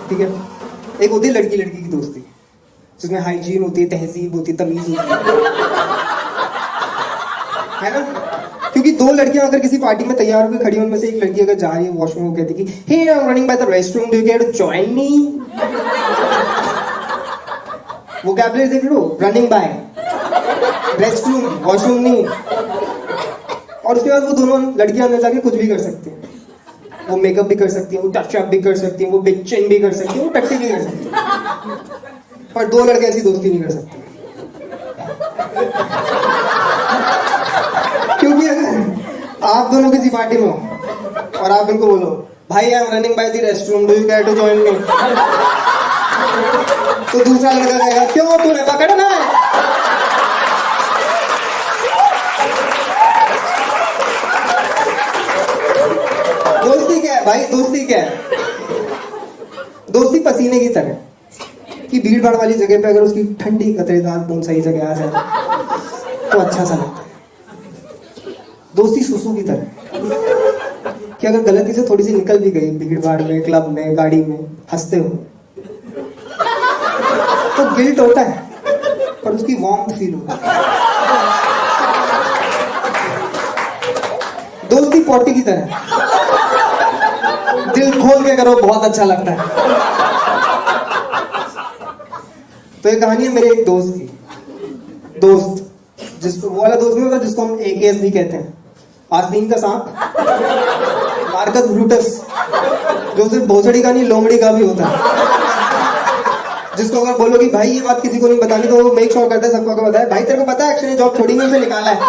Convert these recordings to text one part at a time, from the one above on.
ठीक है। एक होती है लड़की लड़की की दोस्ती, जिसमें हाइजीन होती है, तहजीब होती है, तमीज होती है ना। क्योंकि दो लड़कियां अगर किसी पार्टी में तैयार होकर खड़ी हैं, उनमें से एक लड़की अगर जा रही है वॉशरूम को, कहती कि hey I am running by the restroom, do you care to join me. वो कैबलेट देख लो, रनिंग बाय रेस्टरूम, वॉशरूम नहीं। और उसके बाद वो दोनों लड़कियां अंदर जाके कुछ भी कर सकती हैं। वो मेकअप भी कर सकती है, वो टच अप भी कर सकती है, वो बिचिंग भी कर सकती है, वो टट्टी भी कर सकती है। पर दो लड़के ऐसी दोस्ती नहीं कर सकते। क्योंकि अगर आप दोनों किसी पार्टी में हो और आप उनको बोलो भाई I am running by the restroom, do you care to join me, तो दूसरा लड़का कहेगा क्यों तूने पकड़ना है। दोस्ती क्या है भाई, दोस्ती क्या है? दोस्ती पसीने की तरह कि भीड़ भाड़ वाली जगह पे अगर उसकी ठंडी कतरेदार बूंद सही जगह आ जाए तो अच्छा सा लगता है। दोस्ती सुसु की तरह कि अगर गलती से थोड़ी सी निकल भी गई भीड़ भाड़ में, क्लब में, गाड़ी में, हंसते हो तो गिल्ट होता है, पर उसकी वार्मथ फील होता है। दोस्ती पॉटी की तरह, दिल खोल के करो, बहुत अच्छा लगता है। तो ये कहानी है मेरे एक दोस्त की। दोस्त जिसको, वो वाला दोस्त नहीं होता जिसको हम AKS भी कहते हैं, आस्तीन का सांप, मार्कस ब्रूटस, जो सिर्फ भोसड़ी का नहीं लोमड़ी का भी होता है। जिसको अगर बोलो कि भाई ये बात किसी को नहीं बतानी, तो वो मेक श्योर करता है सबको को बताए, भाई तेरे को पता है एक्चुअली जॉब छोड़ी नहीं, उसे निकाला है।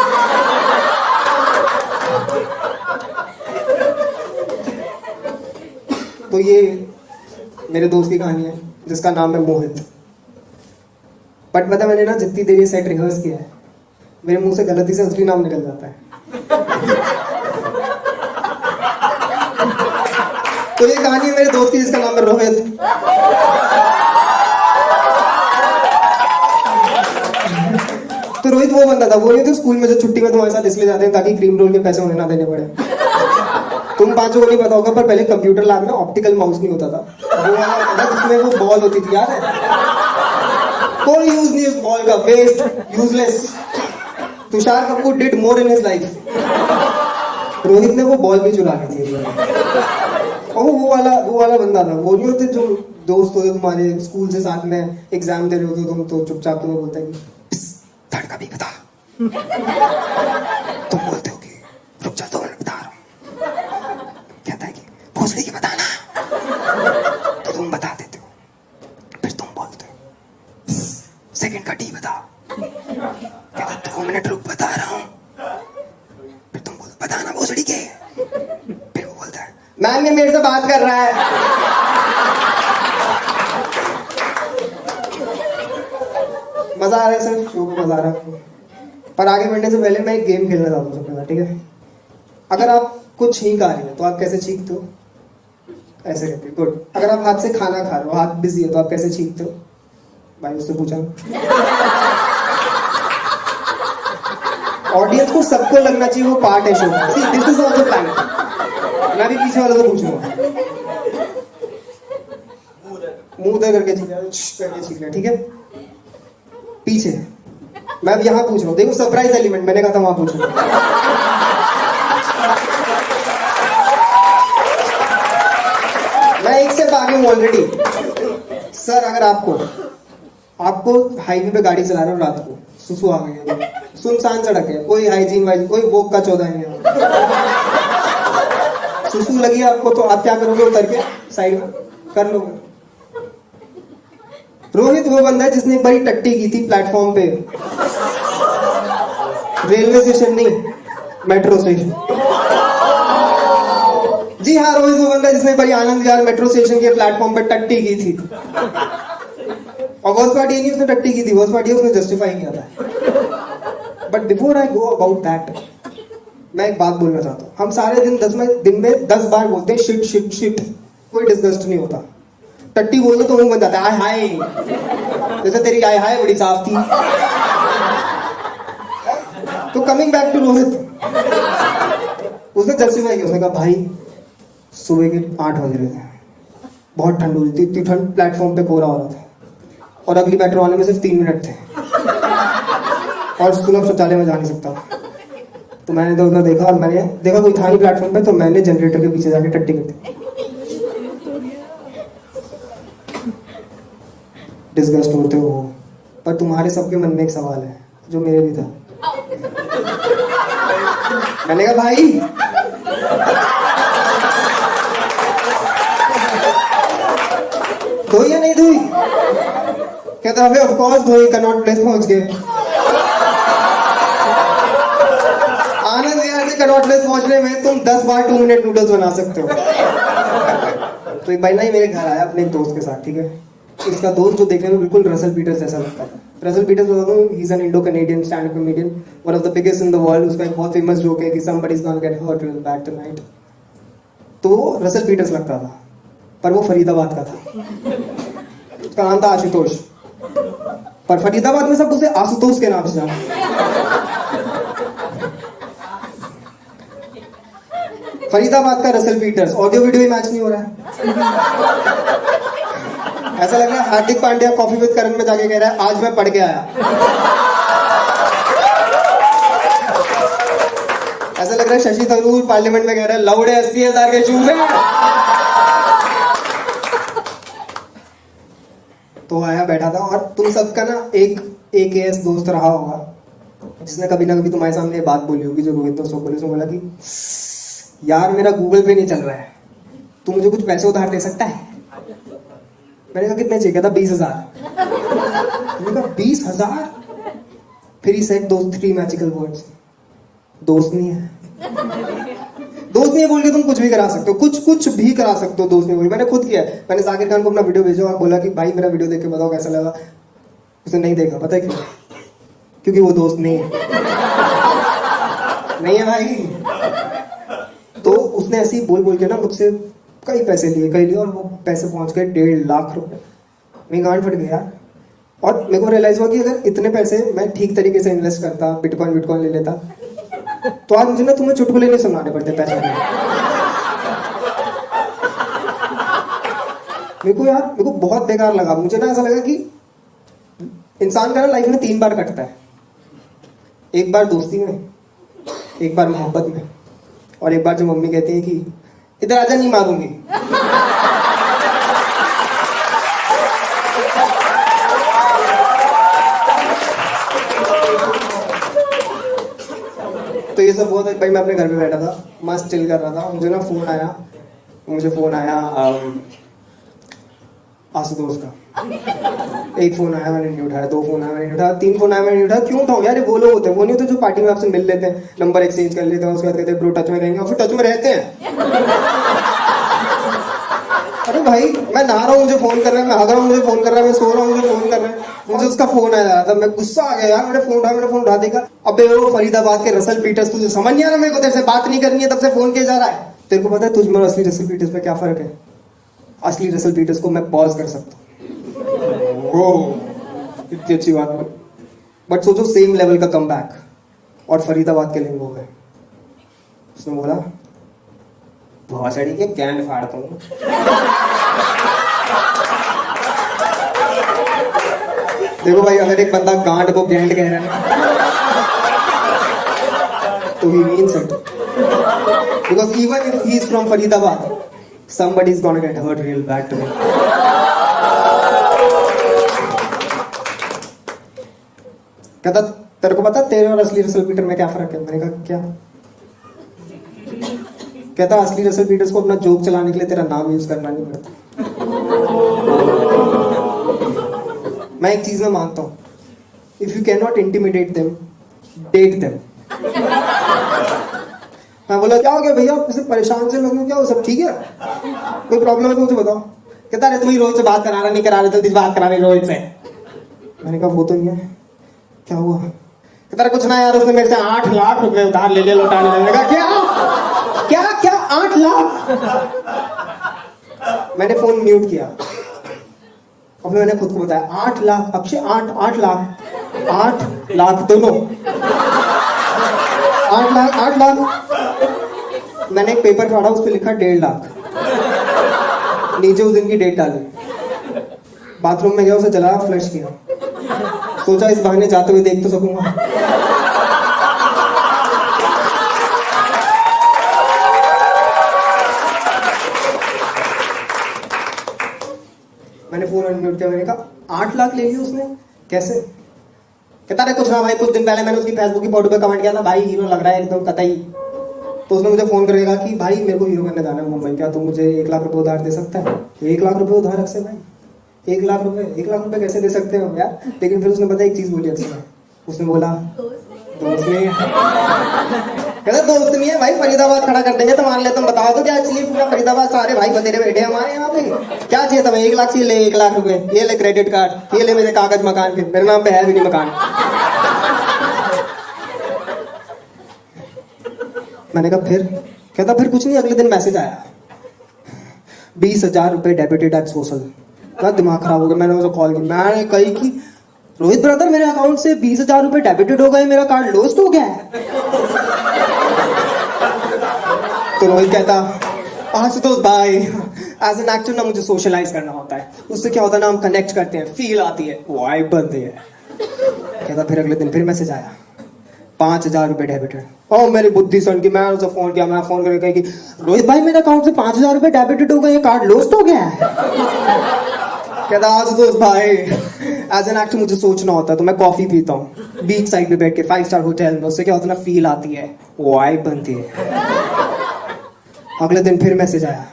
तो ये मेरे दोस्त की कहानी है जिसका नाम है मोहित। बट पता मैंने ना जितनी देर ये सेट रिहर्स किया है, मेरे मुंह से गलती से असली नाम निकल जाता है। तो ये कहानी है मेरे दोस्त की जिसका नाम है रोहित। तो रोहित वो बंदा था, वो नहीं तो स्कूल में जो छुट्टी में तुम्हारे साथ इसलिए जाते हैं ताकि क्रीम रोल के पैसे उन्हें ना देने पड़े। तुम पांचों को नहीं पता होगा, पर पहले कंप्यूटर लैब में ऑप्टिकल माउस नहीं होता था, वो वाला होता था जिसमें वो बॉल होती थी, याद है? कोई यूज नहीं उस बॉल का, waste, useless. Tushar Kapoor did more in his life. Rohit ने वो बॉल भी चुरा ली थी। और वो वाला बंदा था। वो नहीं होते जो दोस्त होते तुम्हारे स्कूल से साथ में एग्जाम दे रहे होते, तुम तो चुपचाप तुम्हें बोलता है कि धड़का भी बता। तुम बोलते हो कि रुक जा, 2 मिनट बता रहा हूँ। कहता है कि भोसड़ी की बताना, तो तुम बता देते हो। फिर तुम बोलते हो सेकंड का टी बता। कहता 2 मिनट रुक, बता रहा हूँ। फिर तुम बोलते बताना भोसड़ी के। फिर वो बोलता है मैम ये मेरे से बात कर रहा है। मजा आ रहा है सर, शो को मजा आ रहा है। पर आगे बढ़ने से पहले मैं एक गेम खेलना चाहता हूँ सबके साथ, ठीक है? अगर आप कुछ छींक आ रही है तो आप कैसे छींकते हो? ऐसे करते हो, गुड। अगर आप हाथ से खाना खा रहे हो, हाथ बिजी है, तो आप कैसे छींकते हो? भाई उससे पूछा। ऑडियंस को सबको लगना चाहिए वो पार्ट है शो का। This is also plan. मैं भी पीछे वालों से पूछूंगा। मुंह दे करके छींकना, ठीक है? पीछे मैं अब यहाँ पूछ रहा हूँ, देखो सरप्राइज एलिमेंट, मैंने कहा था वहां पूछूंगा। मैं एक स्टेप आगे हूँ ऑलरेडी। सर अगर आपको हाईवे पे गाड़ी चला रहे हो, रात को सुसु आ गई है, सुनसान सड़क है, कोई हाइजीन वाइजीन, कोई वोक का 14 नहीं है, सुसु लगी आपको, तो आप क्या करोगे? उतर के साइड में कर लोगे। रोहित वो बंदा है जिसने एक बारी टट्टी की थी प्लेटफॉर्म पे, रेलवे स्टेशन नहीं, मेट्रो स्टेशन। जी हाँ, रोहित वो बंदा है जिसने एक बारी आनंद विहार मेट्रो स्टेशन के प्लेटफॉर्म पे टट्टी की थी। और वर्स्ट पार्ट ये नहीं उसने टट्टी की थी, वर्स्ट पार्ट ये उसने जस्टिफाई किया था। But before I go about that, मैं एक बात बोलना चाहता हूँ। हम सारे दिन में 10 बार बोलते हैं शिट शिट शिट, कोई डिस्गस्ट नहीं होता। टट्टी बोल दो तो मुंह बन जाता है, आय हाय, जैसे तेरी आय हाय बड़ी साफ थी। तो कमिंग बैक टू रोहित, उसने जस्टिफाई किया, उसने कहा भाई सुबह के 8 बज रहे थे, बहुत ठंड हो रही थी, इतनी ठंड, प्लेटफॉर्म पे कोहरा हो रहा था और अगली मेट्रो आने में सिर्फ 3 मिनट थे और सुलभ शौचालय में जा नहीं सकता। तो मैंने तो उधर देखा और मैंने देखा कोई था नहीं प्लेटफॉर्म पे, तो मैंने जनरेटर के पीछे जाके टट्टी कर दी। डिस्गस्ट होते हो, पर तुम्हारे सबके मन में एक सवाल है जो मेरे भी था। मैंने कहा भाई धोई या नहीं धोई? कहता है ऑफ कोर्स धोई, कनॉट प्लेस पहुंच गए। आनंद यार से कनॉट प्लेस पहुंचने में तुम 10 बार 2 मिनट नूडल्स बना सकते हो। तो एक भाई ना ही मेरे घर आया अपने एक दोस्त के साथ, ठीक है। इसका दोस्त जो देखने में बिल्कुल रसल पीटर्स जैसा लगता था। रसल पीटर्स बता दूं, he is an Indo Canadian stand up comedian, one of the biggest in the world. उसका एक बहुत फेमस जोक है कि somebody is gonna get hurt real bad tonight। तो रसल पीटर्स लगता था, पर वो फरीदाबाद का था। उसका नाम था आशुतोष, पर फरीदाबाद में सब उसे आशुतोष के नाम से जाना। फरीदाबाद का रसल पीटर्स, ऑडियो वीडियो ही मैच नहीं हो रहा है। ऐसा लग रहा है हार्दिक पांड्या कॉफी विद करण में जाके कह रहा है आज मैं पढ़ के आया। ऐसा लग रहा है शशि थरूर पार्लियामेंट में कह रहा है लौड़े 80,000 के चूहे। तो आया बैठा था और तुम सबका ना एक AKS दोस्त रहा होगा जिसने कभी ना कभी तुम्हारे सामने बात बोली होगी, जो रोहित दोस्त बोले, बोला कि यार मेरा गूगल पे नहीं चल रहा है, तू मुझे कुछ पैसे उधार दे सकता है? मैंने कहा कितने चाहिए? कहता 20,000। मैंने कहा 20,000? फिर ही सेड दोस्त 3 मैजिकल वर्ड्स, दोस्त नहीं है। दोस्त नहीं है बोल के तुम कुछ भी करा सकते हो, कुछ भी करा सकते हो दोस्त नहीं बोल। मैंने खुद किया है। मैंने जाकिर खान को अपना वीडियो भेजा और बोला कि भाई मेरा वीडियो देख के बताओ कैसा लगा। उसने नहीं देखा, पता है क्यों? क्योंकि वो दोस्त नहीं है। नहीं है भाई। तो उसने ऐसे ही बोल के ना मुझसे कई पैसे लिए और वो पैसे पहुंच गए 1.5 लाख रुपए। मेरी गांड फट गई यार। और मेरे को रियलाइज हुआ कि अगर इतने पैसे मैं ठीक तरीके से इन्वेस्ट करता, बिटकॉइन ले लेता, तो आज मुझे ना तुम्हें चुटकुले नहीं सुनाने पड़ते पैसे में। मेरे को बहुत बेकार लगा। मुझे ना ऐसा लगा कि इंसान का ना लाइफ में 3 बार कटता है। एक बार दोस्ती में, एक बार मोहब्बत में, और एक बार जो मम्मी कहती है कि इधर आजा नहीं मारूंगी। तो ये सब हुआ था। भाई मैं अपने घर पे बैठा था, मस्त चिल कर रहा था। मुझे फोन आया आशुतोष का। एक फोन आया मैंने नहीं उठाया, 2 फोन आया मैंने नहीं उठाया, 3 फोन आया मैंने नहीं उठाया। क्यों उठाऊं यार? ये वो लोग होते हैं, वो नहीं होते जो पार्टी में आपसे मिल लेते हैं, नंबर एक्सचेंज कर लेते हैं, उसके बाद कहते हैं ब्रो टच में रहेंगे, और फिर टच में रहते हैं। अरे भाई मैं नहा रहा हूँ मुझे फोन कर रहा है, मैं भाग रहा हूँ मुझे फोन कर रहा है, मैं सो रहा हूँ मुझे फोन कर रहा है। मुझे उसका फोन आया था, मैं गुस्सा आ गया यार। मैंने फोन उठा देखा, अबे वो फरीदाबाद के रसल पीटर्स, तुझे समझ नहीं आ रहा मेरे को तेरे से बात नहीं करनी है, तब से फोन किया जा रहा है। तेरे को पता है तुझ में असली रसल पीटर्स में क्या फर्क है? असली रसल पीटर्स को मैं पॉज कर सकता हूँ। इतनी अच्छी बात है। बट सोचो सेम लेवल का कमबैक, और फरीदाबाद के लिए वो है। उसने बोला भौसड़ी के कैन फाड़ता हूँ। देखो भाई, अगर एक बंदा गांड को गैंड कह रहा है तो he means it, because even if he is from Faridabad, somebody is gonna get hurt real bad today. कहता तेरे को पता तेरे और असली रसल पीटर में क्या फर्क है? मैंने कहा क्या? कहता असली रसल पीटर्स को अपना जोक चलाने के लिए तेरा नाम यूज करना नहीं पड़ता। मैं एक चीज में मानता हूं, if you can not intimidate them, date them. मैं बोला क्या हो गया भैया, आप परेशान से लग रहे हो, क्या हो? सब ठीक है? कोई प्रॉब्लम है तो मुझे बताओ। कहता अरे तुम ही रोहित से बात करा रहा नहीं करा रहे, जल्दी बात करा रही रोहित से। मैंने कहा वो तो नहीं है, क्या हुआ? कहता कुछ ना यार, उसने मेरे से 8 लाख रुपए उधार ले लौटाने। मैंने कहा क्या 8 लाख? मैंने फोन म्यूट किया और मैंने खुद को बताया 8 लाख अक्षय, 8 लाख दोनों, 8 लाख। मैंने एक पेपर फाड़ा, उस पर लिखा 1.5 लाख। नीचे उस दिन की डेट डाली, बाथरूम में गया, उसे जलाया, फ्लश किया, सोचा इस बहाने जाते हुए देख तो सकूंगा। मैंने फोन अनम्यूट किया, मैंने कहा 8 लाख ले लिया उसने, कैसे? कहता है कुछ ना भाई, कुछ दिन पहले मैंने उसकी फेसबुक की फोटो पे कमेंट किया था, भाई हीरो लग रहा है एकदम कतई। तो उसने मुझे फोन करेगा कि भाई मेरे को हीरो बनने जाना है मुंबई, क्या तू मुझे 1 लाख रुपए उधार दे सकता है? 1 लाख रुपए उधार अक्षय भाई, 1 लाख रुपए कैसे दे सकते हो यार? लेकिन फिर उसने पता एक चीज बोली अक्षय, उसने बोला दोस्त नहीं है। कहता दोस्त नहीं है भाई, फरीदाबाद खड़ा कर देंगे तो मान ले, तुम बताओ तो क्या चाहिए? पूरा फरीदाबाद सारे भाई बतेरे बैठे हमारे यहाँ पे, क्या चाहिए तुम्हें? 1 लाख चाहिए, ले 1 लाख रुपए, ये ले क्रेडिट कार्ड, ये ले मेरे कागज मकान के, मेरे नाम पे है भी नहीं मकान। मैंने कहा फिर? कहता फिर कुछ नहीं, अगले दिन मैसेज आया 20,000 रुपए डेबिटेड एट सोशल। मेरा दिमाग खराब हो गया, मैंने उसे कॉल की, मैंने कही कि रोहित ब्रदर मेरे अकाउंट से 20,000 रुपए डेबिटेड हो गए, मेरा कार्ड लॉस्ट हो गया है। तो रोहित कहता आशुतोष भाई, एज एन एक्टर ना मुझे सोशलाइज करना होता है, उससे क्या होता है ना, हम कनेक्ट करते हैं, फील आती है, वाइब बनती है। कहता फिर अगले दिन फिर मैसेज आया 5,000 रुपए डेबिटेड। ओ मेरी बुद्धि सन की, मैं उसे फोन किया, मैं फोन करके कि रोहित भाई मेरे अकाउंट से 5,000 रुपए डेबिटेड हो गए, ये कार्ड लॉस्ट हो गया है। कहता आशुतोष भाई, एज एन एक्टर मुझे सोचना होता है, तो मैं कॉफी पीता हूँ बीच साइड पे बैठ के 5 स्टार होटल में, उससे क्या होता है ना, फील आती है, वाइब बनती है। अगले दिन फिर मैसेज आया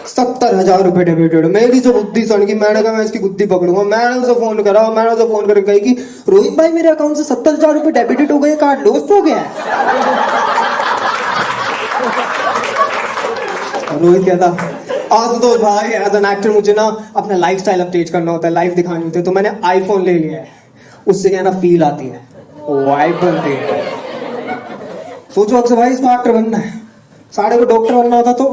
70,000 रुपए डेबिटेड। मेरी जो बुद्धि सन की, मैंने कहा मैं इसकी बुद्धि पकड़ूंगा, मैंने उसे फोन करा, मैंने उसे फोन करके कही कि रोहित भाई मेरे अकाउंट से 70,000 रुपए डेबिटेड हो गए, कार्ड लॉस्ट हो गया है। रोहित कहता आशुतोष भाई, एज एन एक्टर मुझे ना अपना लाइफस्टाइल अपडेट करना होता है, लाइफ दिखानी होती है, तो मैंने आईफोन ले लिया है, उससे क्या ना फील आती है, वाइब बनती है। सोचो अक्सर भाई इसको एक्टर बनना है, साढ़े को डॉक्टर बनना होता तो।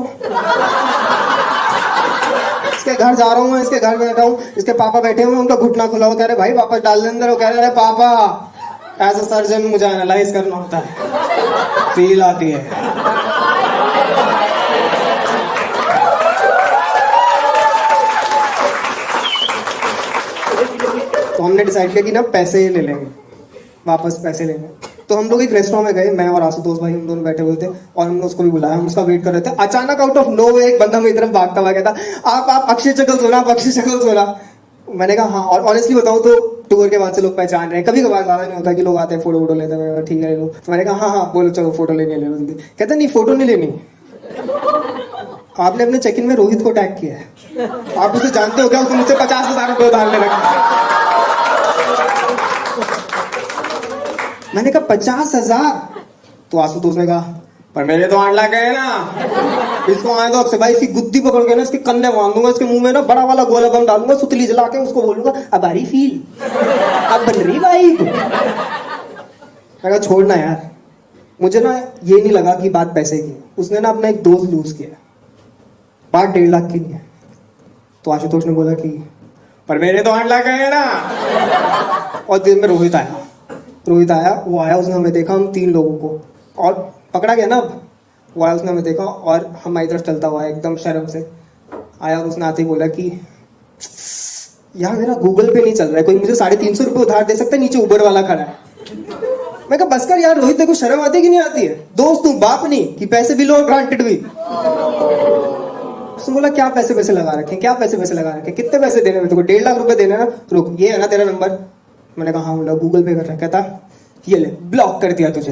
इसके घर जा रहा हूँ, इसके घर बैठा हूँ, इसके पापा बैठे हुए, उनका घुटना खुला हुआ, कह रहे भाई वापस डाल दे अंदर, वो कह रहे पापा एज अ सर्जन मुझे एनालाइज करना होता है, फील आती है। तो हमने डिसाइड किया कि ना पैसे ले लेंगे, वापस पैसे लेंगे। तो हम लोग एक रेस्टोरेंट में गए, मैं और आशुतोष भाई, हम दोनों बैठे हुए थे, और हमने उसको भी बुलाया, हम उसका वेट कर रहे थे। अचानक आउट ऑफ नो एक बंदा मेरी तरफ भागता हुआ कहता आप अक्षय चकल सोना, आप अक्षय चकल सोना। मैंने कहा हाँ, और ऑनेस्टली बताऊं तो टूर के बाद से लोग पहचान रहे हैं, कभी कभार, ज्यादा नहीं होता कि लोग आते हैं फोटो लेते हैं, ठीक है लोग। तो मैंने कहा हाँ हाँ बोलो, चलो फोटो लेने ले लो जल्दी। कहते नहीं फोटो नहीं लेनी, आपने अपने चेक इन में रोहित को टैग किया है, आप उसे जानते हो क्या? उसने मुझसे 50,000 रुपये उधार ले रखा। मैंने कहा 50,000? तो आशुतोष ने कहा पर मेरे तो 8 लाख है ना, इसको आए तो अक्षय भाई इसकी गुद्दी पकड़ के ना इसके कंधे बांध दूंगा, इसके मुंह में ना बड़ा वाला गोला बम डालूंगा, सुतली जला के उसको बोलूंगा अब आ रही फील, अब बन रही वाइब। मैं कहा छोड़ना यार, मुझे ना ये नहीं लगा कि बात पैसे की। उसने ना अपना एक दोस्त लूज किया, बात 1.5 लाख की नहीं है। तो आशुतोष ने बोला कि पर मेरे तो 8 लाख है ना। और दिन में रोहित आया, वो आया, उसने हमें देखा, हम 3 लोगों को, और पकड़ा गया ना, वो आया, उसने हमें देखा और हमारी तरफ चलता हुआ एकदम शर्म से आया, और उसने आते ही बोला कि यार मेरा गूगल पे नहीं चल रहा है, कोई मुझे 350 रुपये उधार दे सकता है, नीचे उबर वाला खड़ा है। मैं कहा बस कर यार रोहित, देखो शर्म आती है कि नहीं आती है? दोस्त तू, बाप नहीं कि पैसे भी लो और ग्रांटेड भी। उसने बोला क्या पैसे लगा रखे, क्या पैसे लगा रखे, कितने पैसे देने में? तेरे को 1.5 लाख रुपए देने ना, रुक ये है ना तेरा नंबर? मैंने कहा हाँ, बोला गूगल पे कर रहा है। कहता ये ले, ब्लॉक कर दिया तुझे,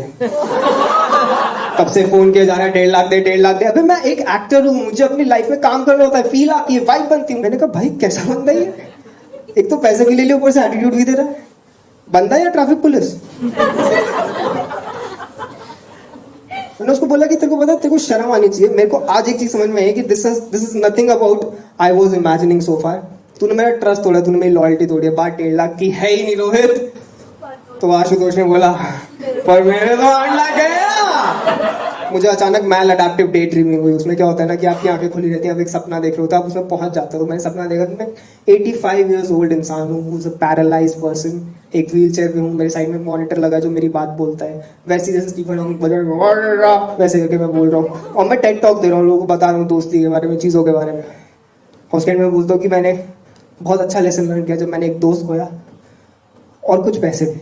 कब से फोन किया जा रहा है 1.5 लाख दे, 1.5 लाख दे। अबे मैं एक एक्टर हूँ, मुझे अपनी लाइफ में काम करना होता है, फील आती है, वाइब बनती है। मैंने कहा भाई कैसा बंदा है ये, एक तो पैसे भी ले लिया, ऊपर से एटीट्यूड भी दे रहा है, बंदा या ट्रैफिक पुलिस? मैंने उसको बोला कि तेरे को पता, तेरे को शर्म आनी चाहिए। मेरे को आज एक चीज समझ में आई कि this is nothing about I was imagining so far. तूने मेरा ट्रस्ट तोड़ा, तूने मेरी लॉयल्टी तोड़ी है, बात 1.5 लाख की है ही नहीं रोहित। तो आशुतोष ने बोला पर मेरे तो 8 लाख है ना। मुझे अचानक मैल अडैप्टिव डे ड्रीमिंग हुई। उसमें क्या होता है ना कि आपकी आंखें खुली रहती है, आप एक सपना देख रहे हो, तो आप उसमें पहुंच जाते हो। तो मैंने सपना देखा कि मैं 85 ईयर्स ओल्ड इंसान हूँ, हूँ पैरालाइज्ड पर्सन, एक व्हील चेयर पे हूँ, मेरे साइड में मॉनिटर लगा जो मेरी बात बोलता है, वैसे जैसे स्टीफन हॉकिंग वैसे करके मैं बोल रहा हूँ, और मैं टेड टॉक दे रहा हूँ, लोगों को बता रहा हूँ दोस्ती के बारे में, चीज़ों के बारे में। फर्स्ट एड में बोलता हूँ कि मैंने बहुत अच्छा लेसन लर्न किया जब मैंने एक दोस्त खोया और कुछ पैसे भी।